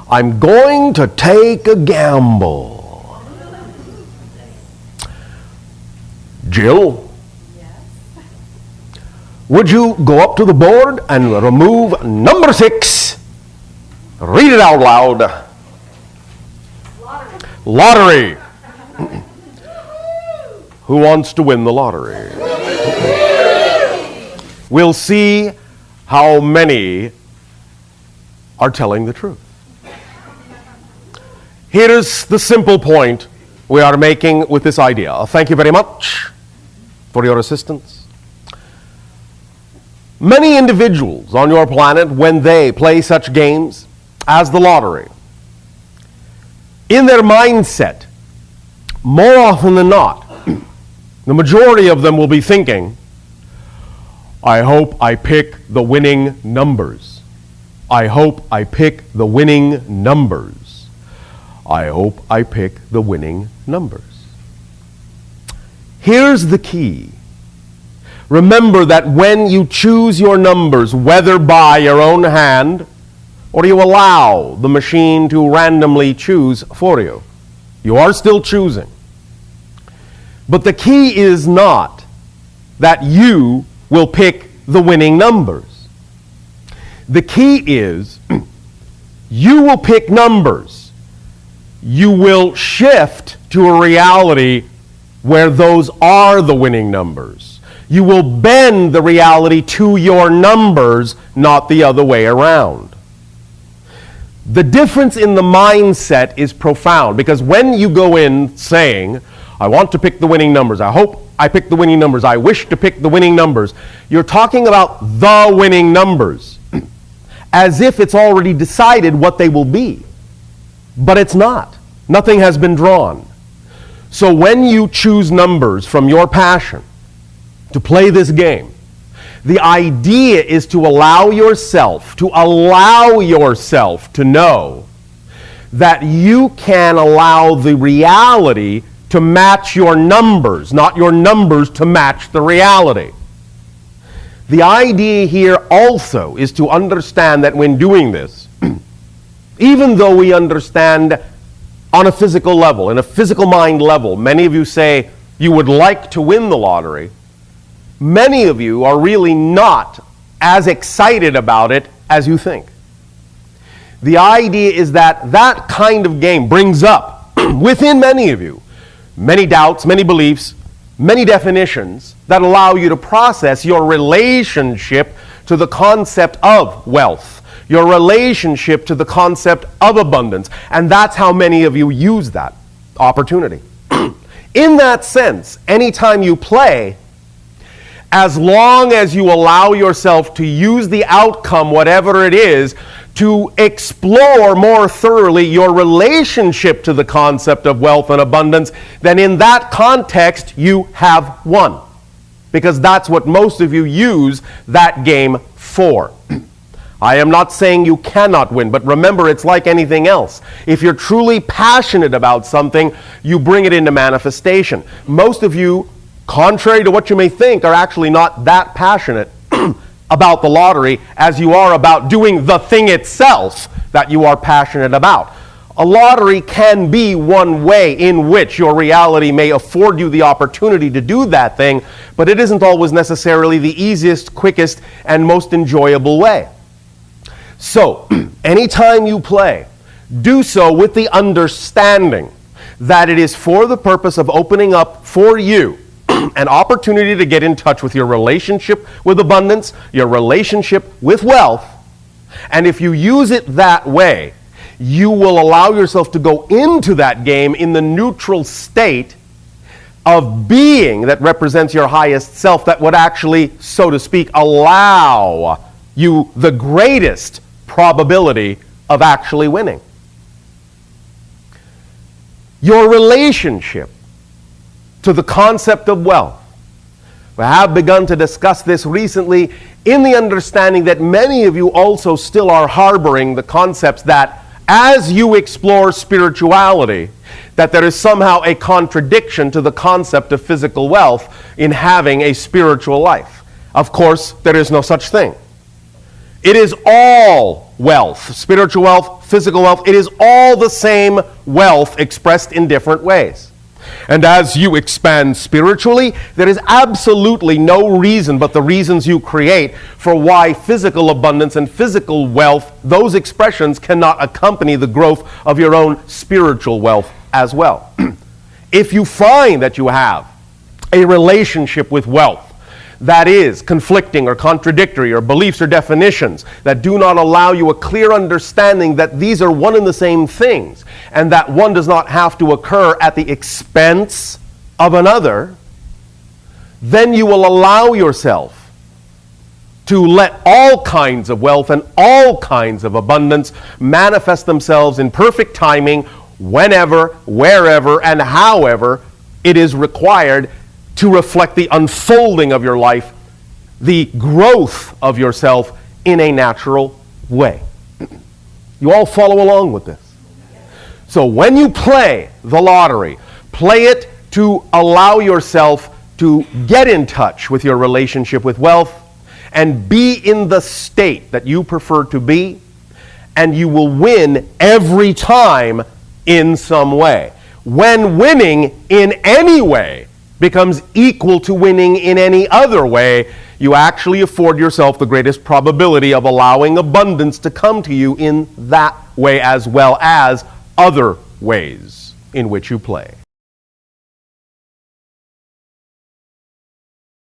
I'm going to take a gamble. Jill, would you go up to the board and remove number 6? Read it out loud. Lottery. Who wants to win the lottery? We'll see how many are telling the truth. Here's the simple point we are making with this idea. Thank you very much for your assistance. Many individuals on your planet, when they play such games as the lottery, in their mindset, more often than not, the majority of them will be thinking, I hope I pick the winning numbers. I hope I pick the winning numbers. I hope I pick the winning numbers. Here's the key. Remember that when you choose your numbers, whether by your own hand or you allow the machine to randomly choose for you, you are still choosing. But the key is not that you will pick the winning numbers. The key is you will pick numbers. You will shift to a reality where those are the winning numbers. You will bend the reality to your numbers, not the other way around. The difference in the mindset is profound, because when you go in saying, I want to pick the winning numbers, I hope I pick the winning numbers, I wish to pick the winning numbers, you're talking about the winning numbers as if it's already decided what they will be. But it's not. Nothing has been drawn. So when you choose numbers from your passion to play this game, the idea is to allow yourself to know that you can allow the reality to match your numbers, not your numbers to match the reality. The idea here also is to understand that when doing this, even though we understand on a physical level, in a physical mind level, many of you say you would like to win the lottery, many of you are really not as excited about it as you think. The idea is that that kind of game brings up within many of you many doubts, many beliefs, many definitions that allow you to process your relationship to the concept of wealth, your relationship to the concept of abundance. And that's how many of you use that opportunity. In that sense, anytime you play, as long as you allow yourself to use the outcome, whatever it is, to explore more thoroughly your relationship to the concept of wealth and abundance, then in that context you have won. Because that's what most of you use that game for. I am not saying you cannot win, but remember, it's like anything else. If you're truly passionate about something, you bring it into manifestation. Most of you, contrary to what you may think, are actually not that passionate about the lottery as you are about doing the thing itself that you are passionate about. A lottery can be one way in which your reality may afford you the opportunity to do that thing, but it isn't always necessarily the easiest, quickest, and most enjoyable way. So, anytime you play, do so with the understanding that it is for the purpose of opening up for you an opportunity to get in touch with your relationship with abundance, your relationship with wealth, and if you use it that way, you will allow yourself to go into that game in the neutral state of being that represents your highest self, that would actually, so to speak, allow you the greatest probability of actually winning. Your relationship to the concept of wealth. We have begun to discuss this recently in the understanding that many of you also still are harboring the concepts that as you explore spirituality, that there is somehow a contradiction to the concept of physical wealth in having a spiritual life. Of course, there is no such thing. It is all wealth, spiritual wealth, physical wealth, it is all the same wealth expressed in different ways. And as you expand spiritually, there is absolutely no reason but the reasons you create for why physical abundance and physical wealth, those expressions cannot accompany the growth of your own spiritual wealth as well. If you find that you have a relationship with wealth that is conflicting or contradictory, or beliefs or definitions that do not allow you a clear understanding that these are one and the same things, and that one does not have to occur at the expense of another, then you will allow yourself to let all kinds of wealth and all kinds of abundance manifest themselves in perfect timing whenever, wherever, and however it is required to reflect the unfolding of your life, the growth of yourself in a natural way. You all follow along with this? So when you play the lottery, play it to allow yourself to get in touch with your relationship with wealth and be in the state that you prefer to be, and you will win every time in some way. When winning in any way becomes equal to winning in any other way, you actually afford yourself the greatest probability of allowing abundance to come to you in that way, as well as other ways in which you play.